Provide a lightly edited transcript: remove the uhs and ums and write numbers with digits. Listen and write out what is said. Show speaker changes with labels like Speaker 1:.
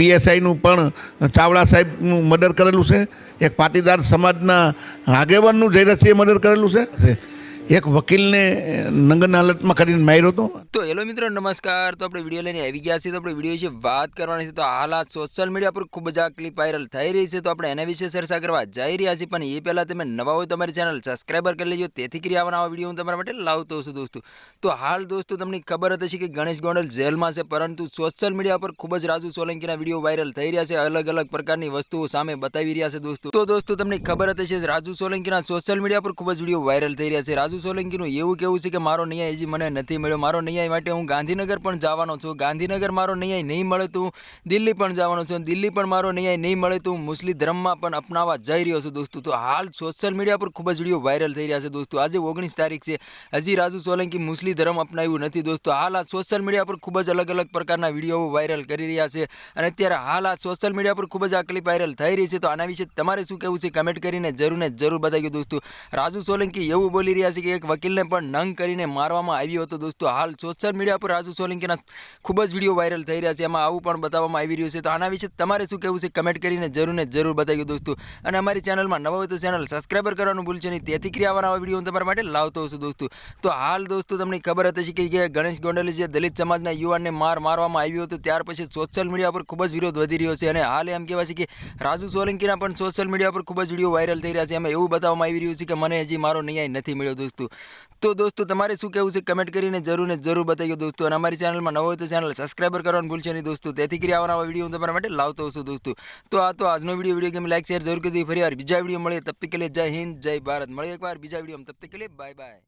Speaker 1: પીએસઆઈનું પણ ચાવડા સાહેબનું મર્ડર કરેલું છે, એક પાટીદાર સમાજના આગેવાનનું જયરાજસિંહે મર્ડર કરેલું છે, એક વકીલને નંગન હાલતમાં કરીને માર્યો હતો.
Speaker 2: તો હેલો મિત્રો નમસ્કાર. તો આપણે વિડીયો લઈને આવી ગયા છીએ. તો આપણે વિડીયો વિશે વાત કરવાની છે. તો હાલ આ સોશિયલ મીડિયા પર ખૂબ જ આ ક્લિપ વાયરલ થઈ રહી છે. તો આપણે એના વિશે ચર્ચા કરવા જઈ રહ્યા છીએ. પણ એ પહેલાં તમે નવા હોય તમારી ચેનલ સબસ્ક્રાઈબર કરી લેજો, તેથી કરી આવા વિડીયો હું તમારા માટે લાવતો છું દોસ્તો. તો હાલ દોસ્તો તમને ખબર હતી કે ગણેશ ગોંડલ જેલમાં છે, પરંતુ સોશિયલ મીડિયા પર ખૂબ જ રાજુ સોલંકીના વિડીયો વાયરલ થઈ રહ્યા છે. અલગ અલગ પ્રકારની વસ્તુઓ સામે બતાવી રહ્યા છે દોસ્તો. તો દોસ્તો તમને ખબર હતી કે રાજુ સોલંકીના સોશિયલ મીડિયા પર ખૂબ જ વિડીયો વાયરલ થઈ રહ્યા છે. રાજુ સોલંકીનું એવું કેવું છે કે મારો ન્યાય હજી મને નથી મળ્યો, મારો ન્યાય માટે હું ગાંધીનગર પણ જવાનો છું, ગાંધીનગર મારો ન્યાય નહીં મળે તો હું દિલ્હી પણ જવાનો છું, દિલ્હી પણ મારો ન્યાય નહીં મળે તો હું મુસ્લિમ ધર્મમાં પણ અપનાવવા જઈ રહ્યો છું દોસ્તો. તો હાલ સોશિયલ મીડિયા પર ખૂબ જ વિડીયો વાયરલ થઈ રહ્યા છે દોસ્તો. આજે 19 તારીખ છે, હજી રાજુ સોલંકી મુસ્લિમ ધર્મ અપનાવ્યું નથી દોસ્તો. હાલ આ સોશિયલ મીડિયા પર ખૂબ જ અલગ અલગ પ્રકારના વિડીયો વાયરલ કરી રહ્યા છે, અને અત્યારે હાલ આ સોશિયલ મીડિયા પર ખૂબ જ આ ક્લિપ વાયરલ થઈ રહી છે. તો આના વિશે તમારે શું કહેવું છે કમેન્ટ કરીને જરૂર બતાવ્યું દોસ્તો. રાજુ સોલંકી એવું બોલી રહ્યા છે કે એક વકીલને પણ નંગ કરીને મારવામાં આવ્યો હતો દોસ્તો. હાલ સોશિયલ મીડિયા પર રાજુ સોલંકીના ખૂબ જ વિડીયો વાયરલ થઈ રહ્યા છે, એમાં આવું પણ બતાવવામાં આવી રહ્યું છે. તો આના વિશે તમારે શું કહેવું છે કમેન્ટ કરીને જરૂર બતાવ્યું દોસ્તો. અને અમારી ચેનલમાં નવા હોય તો ચેનલ સબસ્ક્રાઈબર કરવાનું ભૂલશો નહીં, તેથી કરી આવા વિડીયો હું તમારા માટે લાવતો છું દોસ્તો. તો હાલ દોસ્તો તમને ખબર હતી કે ગણેશ ગોંડલે જે દલિત સમાજના યુવાનને મારવામાં આવ્યો હતો, ત્યાર પછી સોશિયલ મીડિયા પર ખૂબ જ વિરોધ વધી રહ્યો છે, અને હાલ એમ કહેવાય છે કે રાજુ સોલંકીના પણ સોશિયલ મીડિયા પર ખૂબ જ વિડીયો વાયરલ થઈ રહ્યા છે. એમાં એવું બતાવવામાં આવી રહ્યું છે કે મને હજી મારો ન્યાય નથી મળ્યો દોસ્તો. તો દોસ્તો તમારે શું કહેવું છે કમેન્ટ કરીને જરૂર બતાવ્યો દોસ્તો. અને અમારી ચેનલમાં નવો હોય તો ચેનલ સબસ્ક્રાઈબર કરવાનું ભૂલશો નહીં દોસ્તો, તેથી કરી આવા વિડીયો હું તમારા માટે લાવતો છું દોસ્તો. તો આ તો આજનો વિડીયો ગેમ લાઈક શેર જરૂર કરી. ફરી વાર બીજા વિડીયો મળીએ, તબ તક કે લીએ જય હિન્દ જય ભારત. મળીએ એકવાર બીજા વિડીયો, તબ તક કે લીએ બાય બાય.